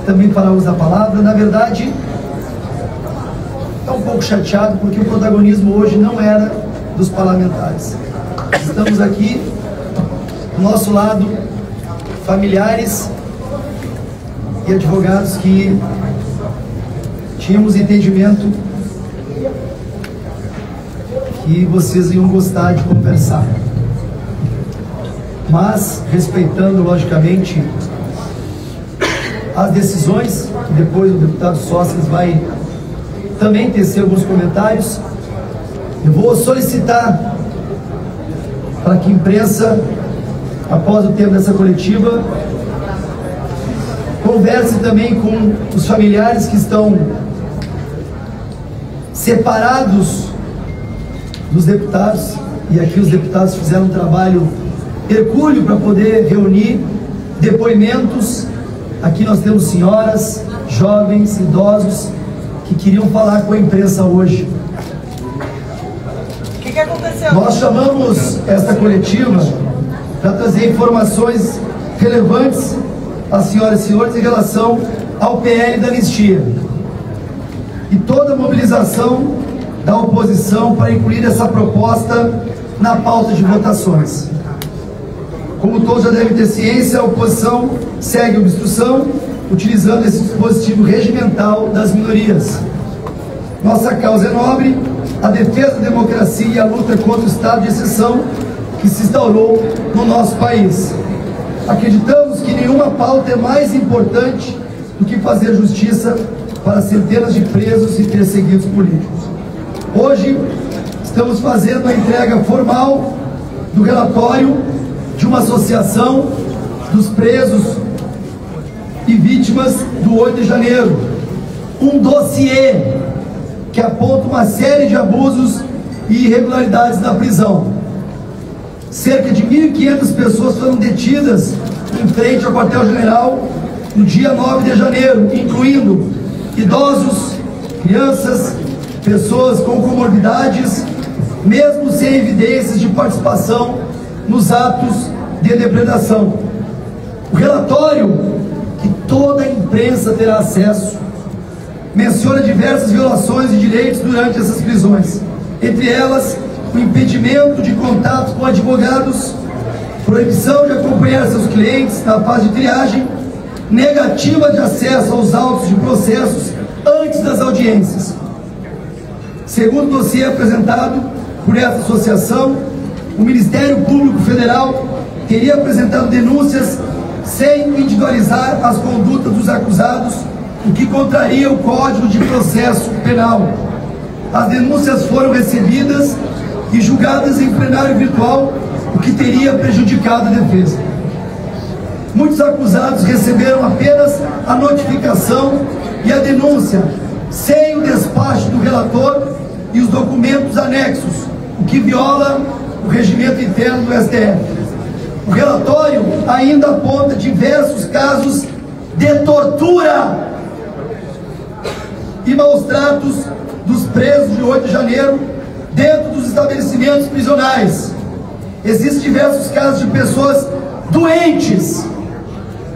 também fará uso da palavra. Na verdade, está um pouco chateado porque o protagonismo hoje não era dos parlamentares. Estamos aqui, do nosso lado, familiares e advogados que tínhamos entendimento que vocês iam gostar de conversar. Mas, respeitando, logicamente, as decisões, depois o deputado Sócrates vai também tecer alguns comentários, eu vou solicitar para que a imprensa, após o tempo dessa coletiva, converse também com os familiares que estão separados dos deputados, e aqui os deputados fizeram um trabalho hercúleo para poder reunir depoimentos. Aqui nós temos senhoras, jovens, idosos que queriam falar com a imprensa hoje. O que aconteceu? Nós chamamos esta coletiva para trazer informações relevantes às senhoras e senhores em relação ao PL da anistia e toda a mobilização da oposição para incluir essa proposta na pauta de votações. Como todos já devem ter ciência, a oposição segue a obstrução, utilizando esse dispositivo regimental das minorias. Nossa causa é nobre, a defesa da democracia e a luta contra o estado de exceção que se instaurou no nosso país. Acreditamos que nenhuma pauta é mais importante do que fazer justiça para centenas de presos e perseguidos políticos. Hoje, estamos fazendo a entrega formal do relatório de uma associação dos presos e vítimas do 8 de janeiro. Um dossiê que aponta uma série de abusos e irregularidades na prisão. Cerca de 1.500 pessoas foram detidas em frente ao quartel-general no dia 9 de janeiro, incluindo idosos, crianças, pessoas com comorbidades, mesmo sem evidências de participação nos atos de depredação. O relatório, que toda a imprensa terá acesso, menciona diversas violações de direitos durante essas prisões, entre elas o impedimento de contato com advogados, proibição de acompanhar seus clientes na fase de triagem, negativa de acesso aos autos de processos antes das audiências. Segundo o dossiê apresentado por essa associação, o Ministério Público Federal teria apresentado denúncias sem individualizar as condutas dos acusados, o que contraria o Código de Processo Penal. As denúncias foram recebidas e julgadas em plenário virtual, o que teria prejudicado a defesa. Muitos acusados receberam apenas a notificação e a denúncia, sem o despacho do relator e os documentos anexos, o que viola o regimento interno do STF. O relatório ainda aponta diversos casos de tortura e maus-tratos dos presos de 8 de janeiro dentro dos estabelecimentos prisionais. Existem diversos casos de pessoas doentes.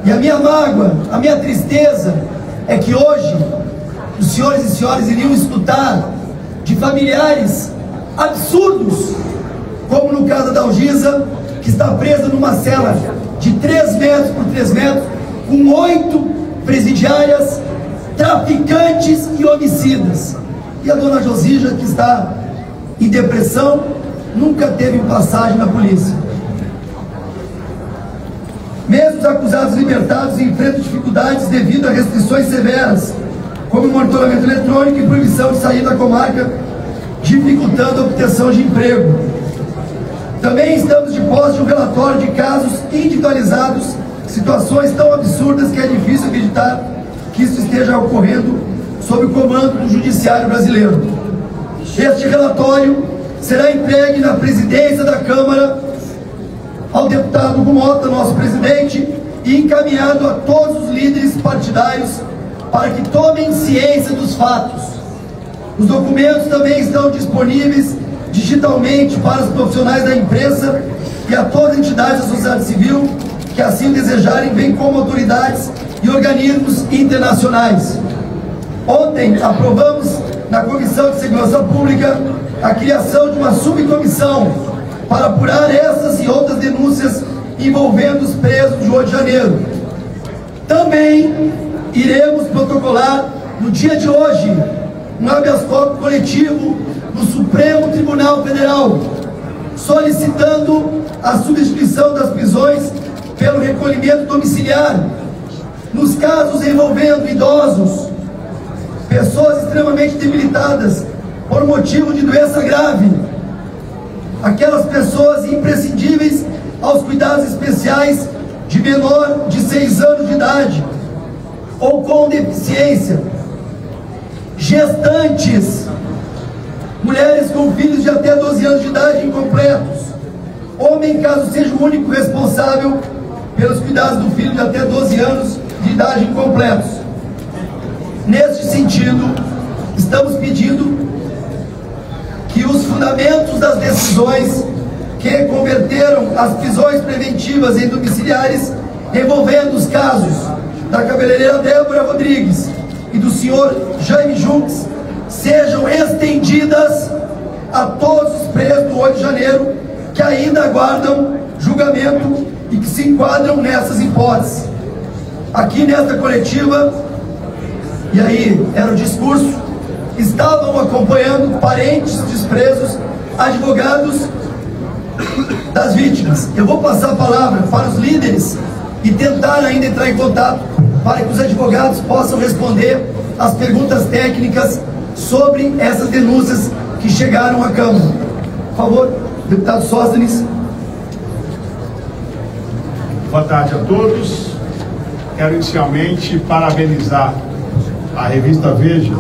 E a minha mágoa, a minha tristeza é que hoje os senhores e senhoras iriam escutar de familiares absurdos, como no caso da Dalgisa, que está presa numa cela de 3 metros por 3 metros, com 8 presidiárias, traficantes e homicidas. E a dona Josija, que está em depressão, nunca teve passagem na polícia. Mesmo os acusados libertados enfrentam dificuldades devido a restrições severas, como monitoramento eletrônico e proibição de sair da comarca, dificultando a obtenção de emprego. Também estamos de posse de um relatório de casos individualizados, situações tão absurdas que é difícil acreditar que isso esteja ocorrendo sob o comando do Judiciário brasileiro. Este relatório será entregue na presidência da Câmara ao deputado Gumota, nosso presidente, e encaminhado a todos os líderes partidários para que tomem ciência dos fatos. Os documentos também estão disponíveis digitalmente para os profissionais da imprensa e a todas as entidades da sociedade civil que assim desejarem, bem como autoridades e organismos internacionais. Ontem aprovamos na Comissão de Segurança Pública a criação de uma subcomissão para apurar essas e outras denúncias envolvendo os presos do Rio de Janeiro. Também iremos protocolar no dia de hoje um habeas corpus coletivo no Supremo Tribunal Federal, solicitando a substituição das prisões pelo recolhimento domiciliar nos casos envolvendo idosos, pessoas extremamente debilitadas por motivo de doença grave, aquelas pessoas imprescindíveis aos cuidados especiais de menor de 6 anos de idade ou com deficiência, gestantes, mulheres com filhos de até 12 anos de idade incompletos, homem caso seja o único responsável pelos cuidados do filho de até 12 anos de idade incompletos. Neste sentido, estamos pedindo que os fundamentos das decisões que converteram as prisões preventivas em domiciliares envolvendo os casos da cabeleireira Débora Rodrigues e do senhor Jaime Junques sejam estendidas a todos os presos do Rio de Janeiro que ainda aguardam julgamento e que se enquadram nessas hipóteses. Aqui nesta coletiva, e aí era o discurso, estavam acompanhando parentes dos presos, advogados das vítimas. Eu vou passar a palavra para os líderes e tentar ainda entrar em contato para que os advogados possam responder as perguntas técnicas sobre essas denúncias que chegaram à Câmara. Por favor, deputado Sóstenes. Boa tarde a todos. Quero inicialmente parabenizar a revista Veja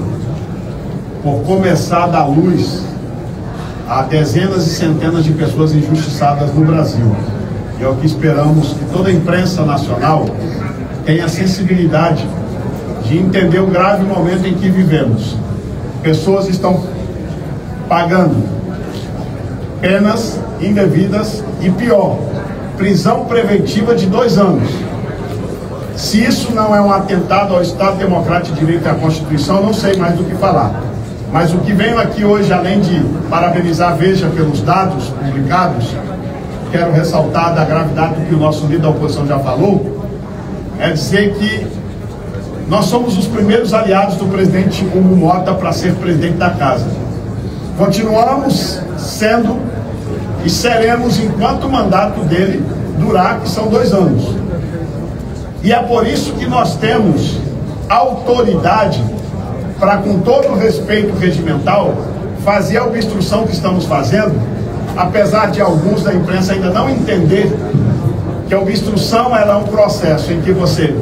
por começar a dar luz a dezenas e centenas de pessoas injustiçadas no Brasil. E é o que esperamos que toda a imprensa nacional tenha a sensibilidade de entender o grave momento em que vivemos. Pessoas estão pagando penas indevidas e pior, prisão preventiva de 2 anos. Se isso não é um atentado ao Estado Democrático de Direito e à Constituição, não sei mais do que falar. Mas o que venho aqui hoje, além de parabenizar a Veja pelos dados publicados, quero ressaltar da gravidade do que o nosso líder da oposição já falou, é dizer que nós somos os primeiros aliados do presidente Hugo Mota para ser presidente da Casa. Continuamos sendo e seremos enquanto o mandato dele durar, que são 2 anos. E é por isso que nós temos autoridade para, com todo o respeito regimental, fazer a obstrução que estamos fazendo, apesar de alguns da imprensa ainda não entender que a obstrução ela é um processo em que você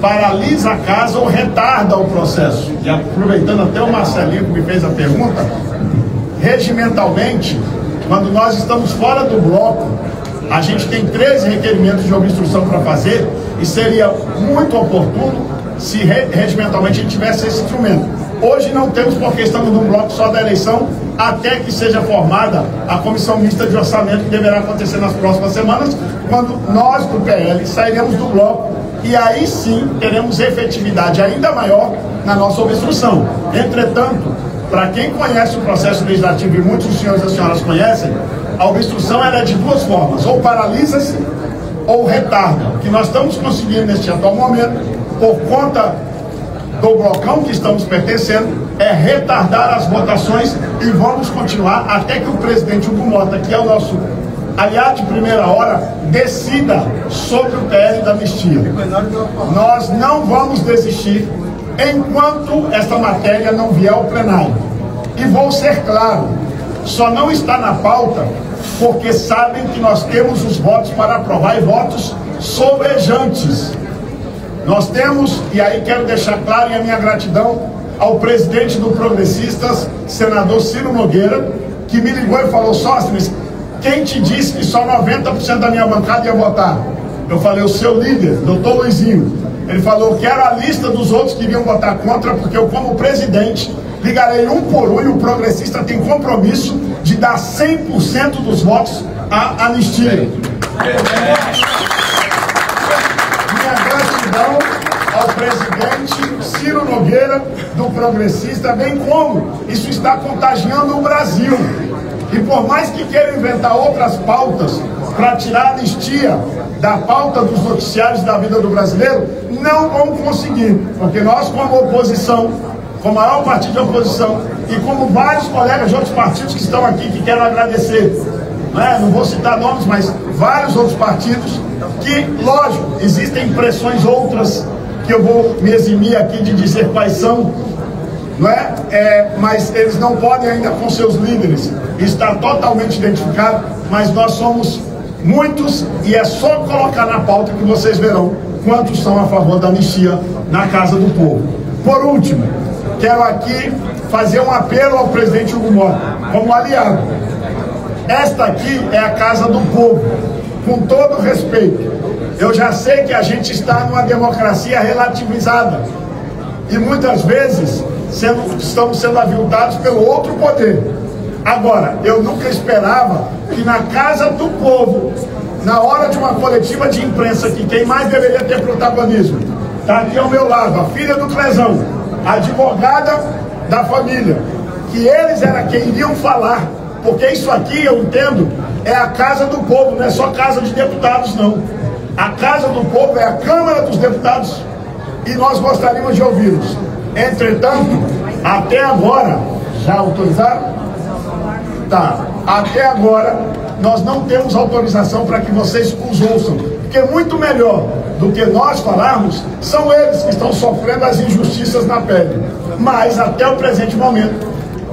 paralisa a casa ou retarda o processo. E aproveitando até o Marcelinho que me fez a pergunta, regimentalmente, quando nós estamos fora do bloco, a gente tem 13 requerimentos de obstrução para fazer e seria muito oportuno se regimentalmente a gente tivesse esse instrumento. Hoje não temos porque estamos num bloco só da eleição até que seja formada a comissão mista de orçamento que deverá acontecer nas próximas semanas, quando nós do PL sairemos do bloco e aí sim teremos efetividade ainda maior na nossa obstrução. Entretanto, para quem conhece o processo legislativo, e muitos dos senhores e das senhoras conhecem, a obstrução ela é de 2 formas, ou paralisa-se ou retarda. O que nós estamos conseguindo neste atual momento, por conta do blocão que estamos pertencendo, é retardar as votações e vamos continuar até que o presidente Hugo Mota, que é o nosso aliado de primeira hora, decida sobre o PL da anistia. Nós não vamos desistir enquanto esta matéria não vier ao plenário. E vou ser claro, só não está na pauta porque sabem que nós temos os votos para aprovar e votos sobrejantes. Nós temos, e aí quero deixar claro a minha gratidão ao presidente do Progressistas, senador Ciro Nogueira, que me ligou e falou: Sóstenes, quem te disse que só 90% da minha bancada ia votar? Eu falei: o seu líder, doutor Luizinho. Ele falou: quero a lista dos outros que iriam votar contra, porque eu, como presidente, ligarei um por um e o progressista tem compromisso de dar 100% dos votos à anistia. Minha gratidão ao presidente Ciro Nogueira, do Progressista, bem como isso está contagiando o Brasil. E por mais que queiram inventar outras pautas para tirar a anistia da pauta dos noticiários da vida do brasileiro, não vão conseguir, porque nós, como oposição, como maior partido de oposição, e como vários colegas de outros partidos que estão aqui, que quero agradecer, não vou citar nomes, mas vários outros partidos, que, lógico, existem pressões outras, que eu vou me eximir aqui de dizer quais são, mas eles não podem ainda com seus líderes estar totalmente identificados, mas nós somos muitos e é só colocar na pauta que vocês verão quantos são a favor da anistia na Casa do Povo. Por último, quero aqui fazer um apelo ao presidente Hugo Mota, como aliado. Esta aqui é a Casa do Povo, com todo respeito. Eu já sei que a gente está numa democracia relativizada e muitas vezes estamos sendo aviltados pelo outro poder. Agora, eu nunca esperava que na Casa do Povo, na hora de uma coletiva de imprensa, que quem mais deveria ter protagonismo, está aqui ao meu lado, a filha do Clezão, a advogada da família, que eles eram quem iriam falar, porque isso aqui, eu entendo, é a Casa do Povo, não é só Casa de Deputados, não. A Casa do Povo é a Câmara dos Deputados e nós gostaríamos de ouvi-los. Entretanto, até agora, já autorizaram? Tá. Até agora, nós não temos autorização para que vocês os ouçam, porque muito melhor do que nós falarmos, são eles que estão sofrendo as injustiças na pele. Mas, até o presente momento,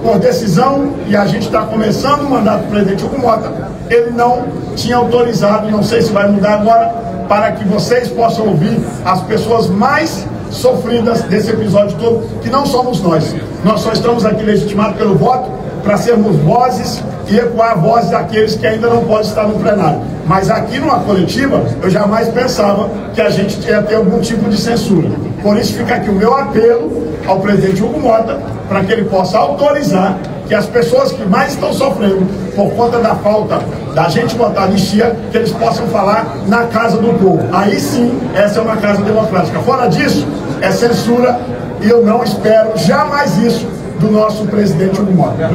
por decisão, e a gente está começando o mandato do presidente Hugo Mota, ele não tinha autorizado, não sei se vai mudar agora, para que vocês possam ouvir as pessoas mais sofridas desse episódio todo, que não somos nós. Nós só estamos aqui legitimados pelo voto para sermos vozes e ecoar vozes daqueles que ainda não podem estar no plenário. Mas aqui numa coletiva, eu jamais pensava que a gente ia ter algum tipo de censura. Por isso fica aqui o meu apelo ao presidente Hugo Mota, para que ele possa autorizar que as pessoas que mais estão sofrendo por conta da falta da gente botar anistia, que eles possam falar na Casa do Povo. Aí sim, essa é uma casa democrática. Fora disso, é censura, e eu não espero jamais isso do nosso presidente Hugo Mota.